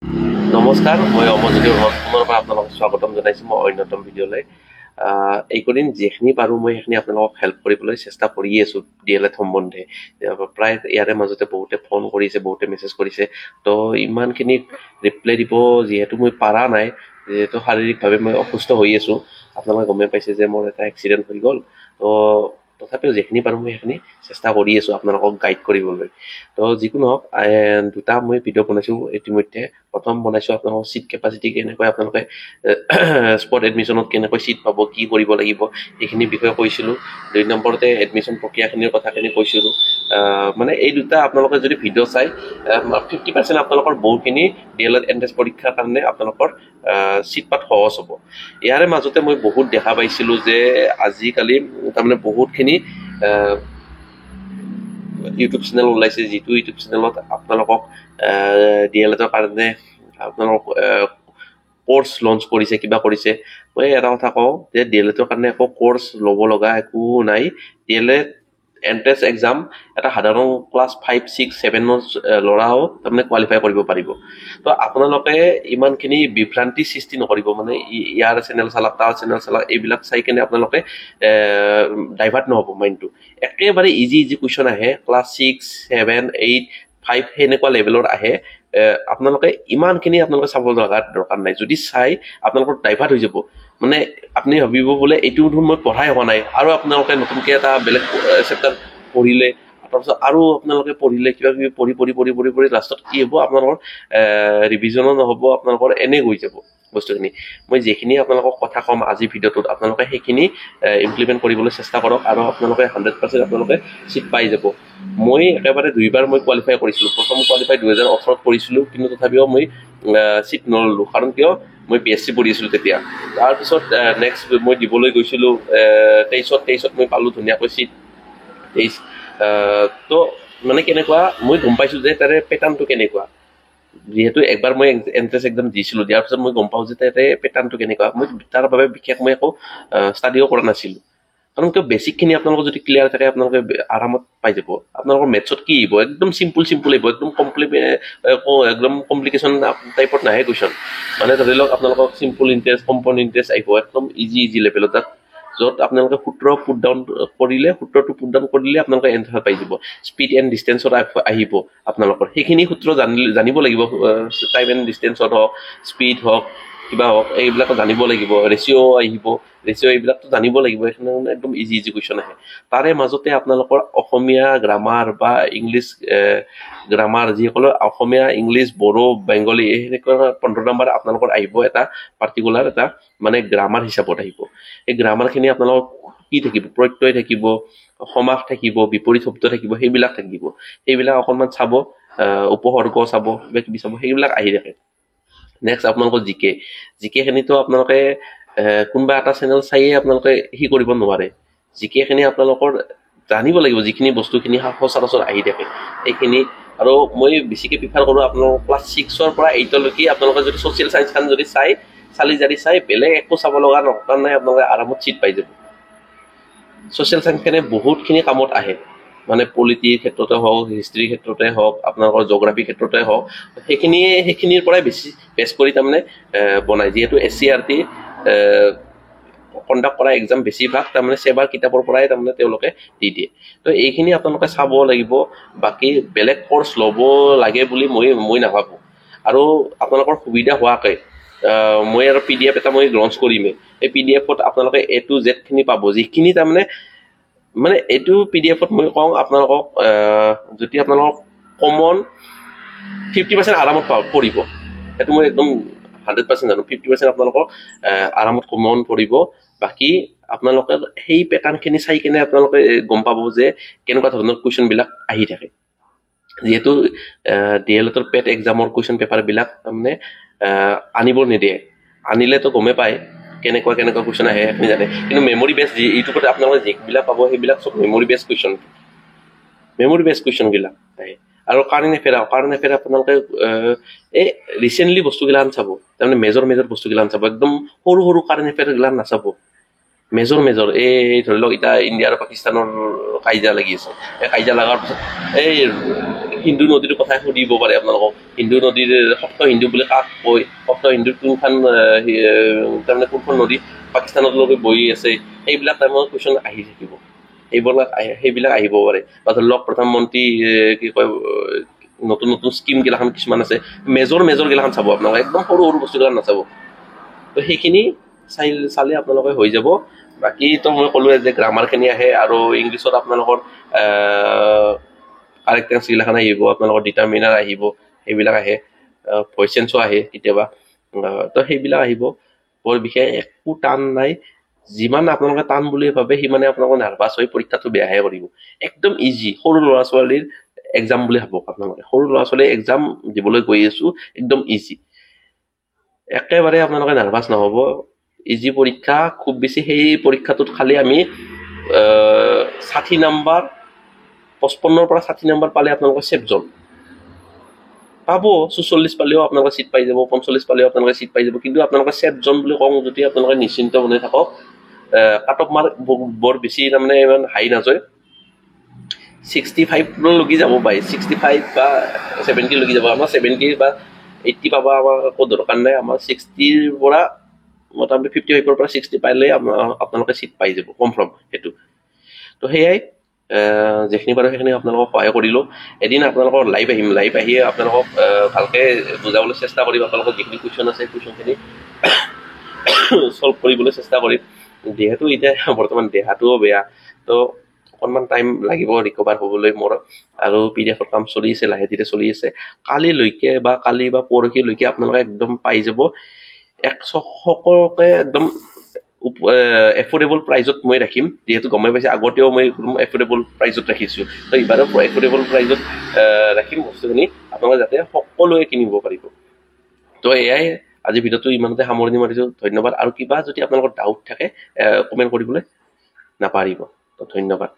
নমস্কাৰ, মই অমৰজ্যোতি পুনৰ পৰা আপোনালোকক স্বাগতম জনাইছোঁ মই অন্যতম ভিডিঅ'লৈ। এইকেইদিন যিখিনি পাৰোঁ মই সেইখিনি আপোনালোকক হেল্প কৰিবলৈ চেষ্টা কৰিয়ে আছোঁ DLED সম্বন্ধে। প্ৰায় ইয়াৰে মাজতে বহুতে ফোন কৰিছে, বহুতে মেছেজ কৰিছে। তো ইমানখিনি ৰিপ্লাই দিব যিহেতু মই পাৰা নাই, যিহেতু শাৰীৰিকভাৱে মই অসুস্থ হৈ আছোঁ। আপোনালোকে গমেই পাইছে যে মোৰ এটা এক্সিডেণ্ট হৈ গ'ল। তো তথাপিও যিখিনি পাৰোঁ মই সেইখিনি চেষ্টা কৰি আছোঁ আপোনালোকক গাইড কৰিবলৈ। তো যিকোনো হওক, দুটা মই ভিডিঅ' বনাইছোঁ ইতিমধ্যে। প্ৰথম বনাইছোঁ আপোনালোকৰ চিট কেপাচিটি কেনেকৈ আপোনালোকে স্পট এডমিশ্যনত কেনেকৈ চিট পাব, কি কৰিব লাগিব সেইখিনি বিষয়ে কৈছিলোঁ। 2 নম্বৰতে এডমিশ্যন প্ৰক্ৰিয়াখিনিৰ কথাখিনি কৈছিলোঁ। মানে এই দুটা আপোনালোকে যদি ভিডিঅ' চাই 50% আপোনালোকৰ বহুখিনি DLED এন্ট্ৰেন্স পৰীক্ষাৰ কাৰণে আপোনালোকৰ চিট পাত সহজ হ'ব। ইয়াৰে মাজতে মই বহুত দেখা পাইছিলোঁ যে আজিকালি তাৰমানে বহুতখিনি ইউটিউব চেনেল ওলাইছে, যিটো ইউটিউব চেনেলত আপোনালোকক DLEDৰ কাৰণে আপোনালোক কোৰ্চ লঞ্চ কৰিছে, কিবা কৰিছে। মই এটা কথা কওঁ যে DLEDৰ কাৰণে একো কোৰ্চ ল'ব লগা একো নাই। DLED এন্ট্ৰেন্স এক্সাম এটা সাধাৰণ ক্লাছ 5, 6, 7ৰ ল'ৰাও তাৰমানে কোৱালিফাই কৰিব পাৰিব। তো আপোনালোকে ইমানখিনি বিভ্ৰান্তি সৃষ্টি নকৰিব, মানে ইয়াৰ চেনেল চালাক, তাৰ চেনেল চালাক, এইবিলাক চাই কেনে আপোনালোকে ডাইভাৰ্ট নহ'ব মাইণ্ডটো। একেবাৰে ইজি কুৱেশ্যন আহে, ক্লাছ 6, 7, 8, 5 সেনেকুৱা লেভেলৰ আহে। আপোনালোকে ইমানখিনি আপোনালোকে চাব দৰকাৰ নাই। যদি চাই আপোনালোকৰ ডাইভাৰ্ট হৈ যাব, মানে আপুনি ভাবিব বোলে এইটো ধৰণ মই পঢ়াই হোৱা নাই, আৰু আপোনালোকে নতুনকৈ এটা বেলেগ চেপ্টাৰ পঢ়িলে, তাৰপিছত আৰু আপোনালোকে পঢ়িলে, কিবা কিবি পঢ়ি লাষ্টত কি হ'ব, আপোনালোকৰ ৰিভিজনো নহ'ব, আপোনালোকৰ এনে হৈ যাব বস্তুখিনি। মই যিখিনি আপোনালোকক কথা ক'ম আজি ভিডিঅ'টোত, আপোনালোকে সেইখিনি ইমপ্লিমেণ্ট কৰিবলৈ চেষ্টা কৰক, আৰু আপোনালোকে 100% আপোনালোকে চিট পাই যাব। মই একেবাৰে 2বাৰ মই কোৱালিফাই কৰিছিলোঁ। প্ৰথম কোৱালিফাই 2018ত কৰিছিলোঁ, কিন্তু তথাপিও মই চিট নললোঁ। কাৰণ কিয়, মই BSc পঢ়ি আছিলোঁ তেতিয়া। তাৰপিছত নেক্সট মই দিবলৈ গৈছিলোঁ 23ত মই পালোঁ ধুনীয়াকৈ চিট 23। তো মানে কেনেকুৱা, মই গম পাইছোঁ যে তাৰে পেটাৰ্ণটো কেনেকুৱা। যিহেতু একবাৰ মই এন্ট্ৰেন্স এক্সাম দিছিলোঁ, দিয়াৰ পিছত মই গম পাওঁ যে তাতে পেটাৰ্ণটো কেনেকুৱা। মই তাৰ বাবে বিশেষ মই একো ষ্টাডিও কৰা নাছিলোঁ। কাৰণ কিয়, বেছিকখিনি আপোনালোকৰ যদি ক্লিয়াৰ থাকে আপোনালোকে আৰামত পাই যাব। আপোনালোকৰ মেথছত কি আহিব, একদম চিম্পুল আহিব, একদম একদম কমপ্লিকেশ্যন টাইপত নাহে কুৱেশ্যন। মানে ধৰি লওক আপোনালোকক চিম্পুল ইণ্টাৰেষ্ট, কম্পাউণ্ড ইণ্টাৰেষ্ট আহিব, একদম ইজি লেভেলত, য'ত আপোনালোকে সূত্ৰটো পুট ডাউন কৰিলে আপোনালোকে এনচাৰ পাই যাব। স্পীড এণ্ড ডিষ্টেঞ্চত আহিব আপোনালোকৰ, সেইখিনি সূত্ৰ জানিব লাগিব। টাইম এণ্ড ডিষ্টেঞ্চত হওক, স্পীড হওক, কিবা হওক, এইবিলাক জানিব লাগিব। ৰেচিঅ' এইবিলাকতো জানিব লাগিব। এইখিনি একদম ইজি কুৱেশ্যন আহে। তাৰে মাজতে আপোনালোকৰ অসমীয়া গ্ৰামাৰ বা ইংলিছ গ্ৰামাৰ, যিসকলৰ অসমীয়া, ইংলিছ, বড়ো, বেংগলী, এই সেনেকুৱা 15 নম্বৰ আপোনালোকৰ আহিব। এটা পাৰ্টিকুলাৰ এটা মানে গ্ৰামাৰ হিচাপত আহিব। এই গ্ৰামাৰখিনি আপোনালোকৰ কি থাকিব, প্ৰত্যয় থাকিব, সমাস থাকিব, বিপৰীত শব্দ থাকিব, সেইবিলাক থাকিব। সেইবিলাক অকণমান চাব, উপসৰ্গ চাব, কিবা কিবি চাব, সেইবিলাক আহি থাকে। নেক্সট আপোনালোকৰ জিকেখিনিতো আপোনালোকে কোনোবা এটা চেনেল চাইয়ে আপোনালোকে কৰিব নোৱাৰে। জিকেখিনি আপোনালোকৰ জানিব লাগিব, যিখিনি বস্তুখিনি সচৰাচৰ আহি থাকে সেইখিনি। আৰু মই বেছিকৈ প্ৰিফাৰ কৰোঁ আপোনালোকৰ ক্লাছ 6ৰ পৰা 8লৈকে আপোনালোকে যদি ছ'চিয়েল চায়েন্সখন যদি চাই বেলেগ একো চাব লগা দৰকাৰ নাই, আপোনালোকে আৰামত চিট পাই যাব। ছ'চিয়েল চায়েন্সখিনি বহুতখিনি কামত আহে, মানে পলিটিৰ ক্ষেত্ৰতে হওক, হিষ্ট্ৰীৰ ক্ষেত্ৰতে হওক, আপোনালোকৰ জিঅ'গ্ৰাফীৰ ক্ষেত্ৰতে হওক, সেইখিনিৰ পৰাই বেছ কৰি তাৰমানে বনায়। যিহেতু SCERT কণ্ডাক্ট কৰা এক্সাম বেছিভাগ তাৰমানে চেবাৰ কিতাপৰ পৰাই তাৰমানে তেওঁলোকে দি দিয়ে। তো এইখিনি আপোনালোকে চাব লাগিব। বাকী বেলেগ কোৰ্চ ল'ব লাগে বুলি মই নাভাবোঁ। আৰু আপোনালোকৰ সুবিধা হোৱাকৈ মই আৰু PDF এটা মই লঞ্চ কৰিমেই। এই PDFত আপোনালোকে A to Z খিনি পাব, যিখিনি তাৰমানে মানে এইটো PDFত মই কওঁ আপোনালোকক, যদি আপোনালোকক কমন 50% আৰামত পৰিব, সেইটো মই একদম 100% জানো। 50% আপোনালোকক আৰামত কমন পৰিব। বাকী আপোনালোকে সেই পেটাৰ্ণখিনি চাই কিনে আপোনালোকে গম পাব যে কেনেকুৱা ধৰণৰ কুৱেশ্যনবিলাক আহি থাকে। যিহেতু DLEDৰ পেট এক্সামৰ কুৱেশ্যন পেপাৰবিলাক তাৰমানে আনিব নিদিয়ে। আনিলেতো গমেই পায় কেনেকুৱা কুৱেশ্যন আহে, আপুনি জানে। কিন্তু মেমৰি বেছ ইউটিউবত আপোনালোকে যিবিলাক পাব সেইবিলাক চব মেমৰি বেছ কুৱেশ্যনবিলাক আহে। আৰু কাৰেণ্ট এফেয়াৰ আপোনালোকে এই ৰিচেণ্টলি বস্তুগিলান চাব, তাৰমানে মেজৰ বস্তুগিলান চাব। একদম সৰু কাৰেণ্ট এফেয়াৰগিলান নাচাব। মেজৰ এই ধৰি লওক এতিয়া ইণ্ডিয়া আৰু পাকিস্তানৰ কাজিয়া লাগি আছে। এই কাজিয়া লগাৰ পিছত এই হিন্দু নদীৰ কথা সুধিব পাৰে আপোনালোকক হিন্দু নদীৰ সপ্ত হিন্দু বুলি কাক কয় সপ্ত হিন্দুৰ কোনখন তাৰমানে কোনখন নদী পাকিস্তানলৈকে বৈ আছে এইবিলাক টাইমত কুৱেশ্যন আহি থাকিব সেইবিলাক আহিব পাৰে বা ধৰি লওক প্ৰধানমন্ত্ৰী কি কয় নতুন নতুন স্কিম গিলাখান কিছুমান আছে মেজৰ গিলাখান চাব আপোনালোকে একদম সৰু বস্তুগিলাখান নাচাব তো সেইখিনি চালে আপোনালোকে হৈ যাব বাকী তো মই ক'লোৱে যে গ্ৰামাৰখিনি আহে আৰু ইংলিছত আপোনালোকৰ কাৰেক্ট টেন্স গিলাখান আহিব আপোনালোকৰ ডিটাৰমিনাৰ আহিব সেইবিলাক আহে ভইচ চেঞ্চো আহে কেতিয়াবা তো সেইবিলাক আহিব বৰ বিশেষ একো টান নাই যিমান আপোনালোকে টান বুলি ভাবে সিমানে আপোনালোকে নাৰ্ভাছ হৈ পৰীক্ষাটো বেয়াহে কৰিব একদম ইজি সৰু ল'ৰা ছোৱালীৰ এক্সাম বুলি ভাবক আপোনালোকে সৰু ল'ৰা ছোৱালীৰ এক্সাম দিবলৈ গৈ আছো একদম ইজি একেবাৰে আপোনালোকে নাৰ্ভাছ নহ'ব ইজি পৰীক্ষা খুব বেছি সেই পৰীক্ষাটোত খালি আমি 60 নম্বৰ 55 পৰা 60 নম্বৰ পালে আপোনালোকে সেফ জন পাব 44 পালেও আপোনালোকে সিট পাই যাব 45 পালেও আপোনালোকে সিট পাই যাব কিন্তু আপোনালোকে সেফ জন বুলি কওঁ যদি আপোনালোকে নিশ্চিন্ত মনে থাকক কাট অফ মাৰ্ক বৰ বেছি তাৰমানে ইমান হাই নাযায় 65 লগি যাব পাই 65 বা 70 লগি যাব আমাৰ 70 বা 80 পাবা আমাৰ একো দৰকাৰ নাই আমাৰ 60 ৰ পৰা মোটামুটি 55 ৰ পৰা 60 পাইলে আপোনালোকে সিট পাই যাব কনফাৰ্ম হেতু তো হেয়াই যেখিনি পাৰো সেইখিনি আপোনালোকক সহায় কৰিলো এদিন আপোনালোকৰ লাইভ আহি আপোনালোকক ভালকে বুজাবলৈ চেষ্টা কৰিম আপোনালোকৰ যিখিনি কুৱেশ্যন আছে কুৱেশ্যনখিনি সলভ কৰিবলৈ চেষ্টা কৰিম যেহেতু এতিয়া বৰ্তমান দেহাটোও বেয়া তো অকণমান টাইম লাগিব ৰিকভাৰ হ'বলৈ মোৰ আৰু পিডিএফৰ কাম চলি আছে লাহে ধীৰে চলি আছে কালিলৈকে বা কালি বা পৰহিলৈকে আপোনালোকে একদম পাই যাব সকলোকে একদম এফোৰ্ডেবল প্ৰাইজত মই ৰাখিম যেহেতু গমে পাইছে আগতেও মই এফোৰ্ডেবল প্ৰাইজত ৰাখিছোঁ তো এইবাৰো এফোৰ্ডেবল প্ৰাইজত ৰাখিম বস্তুখিনি আপোনালোকে যাতে সকলোৱে কিনিব পাৰিব তো এয়াই আজি ভিডিঅ'টো ইমানতে সামৰণি মাৰিছোঁ ধন্যবাদ আৰু কিবা যদি আপোনালোকৰ ডাউট থাকে কমেণ্ট কৰিবলৈ নাপাহৰিব তো ধন্যবাদ